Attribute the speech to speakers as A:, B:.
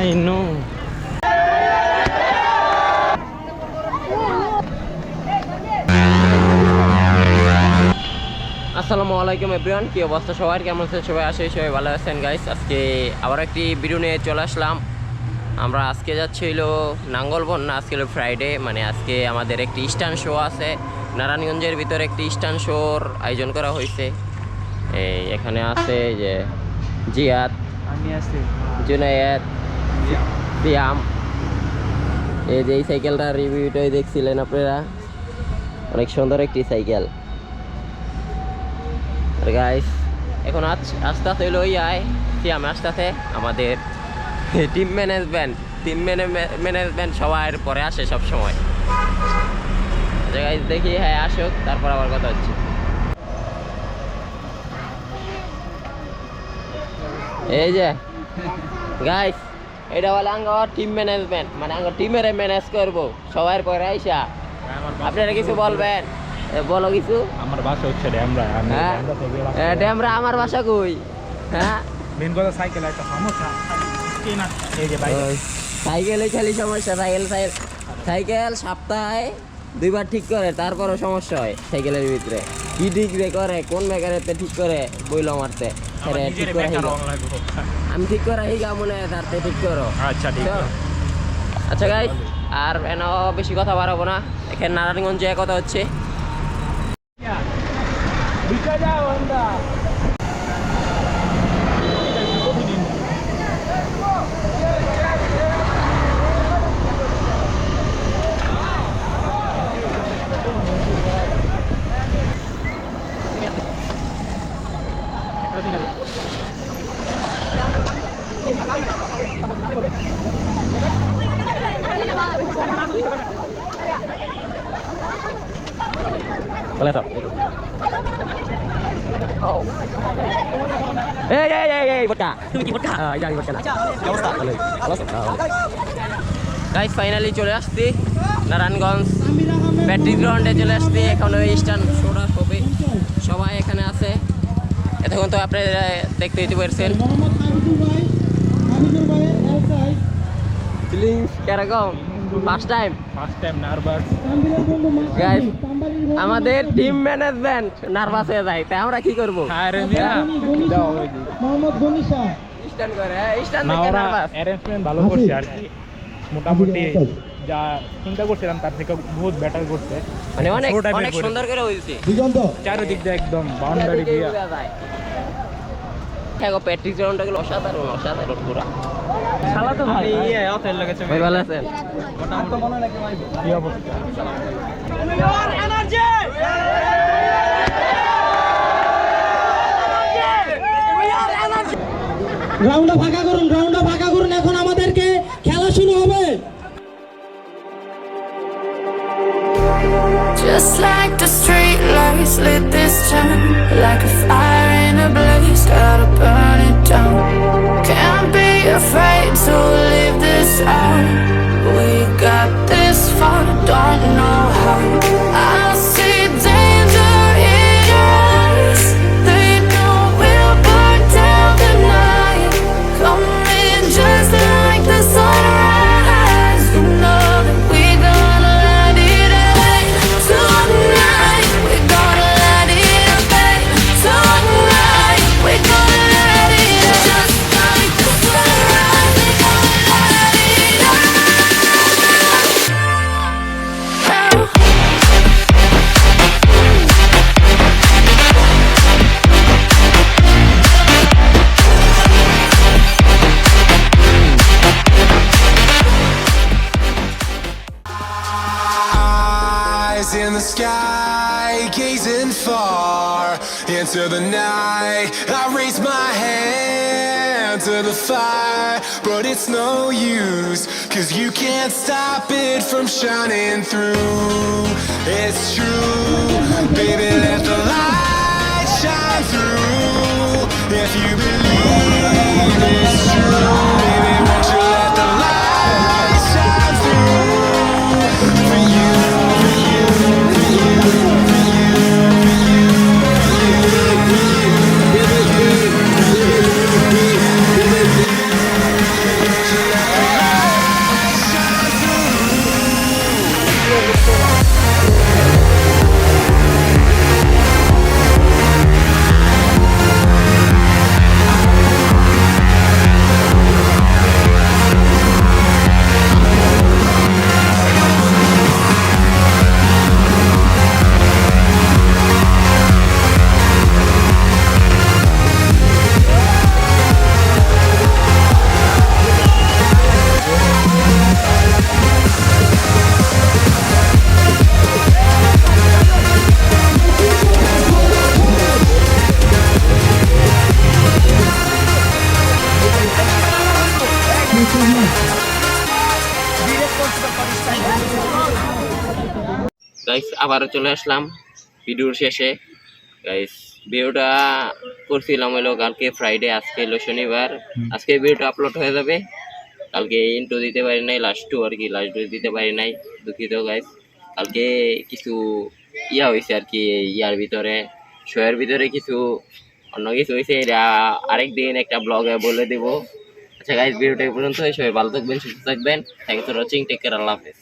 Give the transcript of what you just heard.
A: I know. আসসালামু আলাইকুম everyone, কি অবস্থা সবার, কেমন আছেন সবাই? আসে সবাই ভালো আছেন গাইস। আজকে আবার একটি ভিডিও নিয়ে চলে আসলাম। আমরা আজকে যাচ্ছি হইলো নাঙ্গলবন্যা। আজকে হলো ফ্রাইডে, মানে আজকে আমাদের একটি স্টান শো আছে। নারায়ণগঞ্জের ভিতরে একটি স্টান শোর আয়োজন করা হয়েছে। এই এখানে আছে যে জিয়াদ, জুনায়েদ, সিয়াম। এই যে এই সাইকেলটার রিভিউটাই দেখছিলেন আপনারা, অনেক সুন্দর একটি সাইকেল গাইস। এখন আস্তে আস্তে হইলো সিয়াম, আস্তে আস্তে আমাদের টিম ম্যানেজমেন্ট সবার পরে আসে সব সময়। গাইস দেখি, হ্যাঁ আসুক, তারপর আবার কথা হচ্ছে। এই যে গাইস, এটা বলে আঙ্গর টিম ম্যানেজমেন্ট, মানে আঙ্গর টিমের ম্যানেজ করবো সবার পরে আইসা। আপনারা কিছু বলবেন? বলো কিছু।
B: আমার বাসা হচ্ছে ড্যামরা।
A: ড্যামরা আমার বাসা কই? হ্যাঁ,
B: মেন কথা সাইকেল একটা সমস্যা। এই যে
A: সাইকেলে খালি সমস্যা। সাইকেল সপ্তাহে 2বার ঠিক করে, তারপরও সমস্যা হয় সাইকেলের ভিতরে। কি ঠিক করে, কোন মেকারেতে ঠিক করে বইলো মারতে ঠিক করে। আমি ঠিক করে হিগা মনে হয় তারতে ঠিক করো।
B: আচ্ছা ঠিক আছে।
A: আচ্ছা গাইস, আর এন বেশি কথা বাড়াবো না। এখানে নারায়ণগঞ্জে কথা হচ্ছে। Boleh tak? Oh. Vodka. Itu bikin vodka. Ya, vodka. Halo. Guys, finally চলে আসছি নারায়ণগঞ্জ ব্যাটারি গ্রাউন্ডে চলে আসছি। এখন ওই স্টান শোটা হবে, সবাই এখানে আছে। এতক্ষণ তো আপনারা দেখতে দিতে পারছেন। ফিলিংস কিরকম? First time
B: nervous
A: guys. আমাদের টিম ম্যানেজমেন্ট নার্ভাস হয়ে যায়, তাই আমরা কি করব? স্ট্যান্ড করে স্ট্যান্ড থেকে নার্ভাস।
B: অ্যারেঞ্জমেন্ট ভালো করছে আর কি, মোটামুটি যা চিন্তা করছিলাম তার থেকে বহুত বেটার করছে।
A: মানে অনেক সুন্দর করে হইছে,
B: চারিদিক দিয়ে একদম বাউন্ডারি দিয়ে
A: দেখো। প্র্যাকটিস গ্রাউন্ডটা গুলো অসাধারণ পুরা।
B: শালা তো ভাই অতেল লাগেছে।
A: ভাই ভালো আছেন?
B: মোটামুটি মনে লাগে ভাই কি অবস্থা।
C: গ্রাউন্ডটা ফাঁকা করুন, এখন আমাদেরকে খেলা শুরু হবে।
D: Just like the street lights lit this town, like a fire in a blaze, gotta burn it down. Can't be afraid to leave this out. We got this far, don't know how. I see danger in your eyes. They know we'll burn down the night. Coming just like the sunrise. You know that we gonna let it rain. Tonight we gonna let it rain. Tonight we gonna let it rain. Just like the sunrise, we gonna let it rain.
E: Eyes in the sky, gazing far into the night. I raise my hand to the fire, but it's no use, 'cause you can't stop it from shining through. It's true, baby, let the light shine through. If you believe it's true, baby, won't you let the light shine through? For you, for you, for you, for you, for you, for you.
A: Guys আবারও চলে আসলাম ভিডিওর শেষে। Guys ভিডিওটা করছিলাম হলো কালকে Friday, আজকে হলো শনিবার। আজকে ভিডিওটা আপলোড হয়ে যাবে। কালকে ইন্ট্রো দিতে পারি নাই, লাস্ট টু আর কি, লাস্ট দিতে পারি নাই, দুঃখিত গাইস। কালকে কিছু ইয়া হয়েছে আর কি, ইয়ার ভিতরে শোয়ের ভিতরে কিছু অন্য কিছু হয়েছে, এটা আরেকদিন একটা ব্লগে বলে দেবো। আচ্ছা গাইস, ভিডিওটা এই পর্যন্ত। সবাই ভালো থাকবেন, সুস্থ থাকবেন। Thanks for watching, take care, Allah হাফেজ।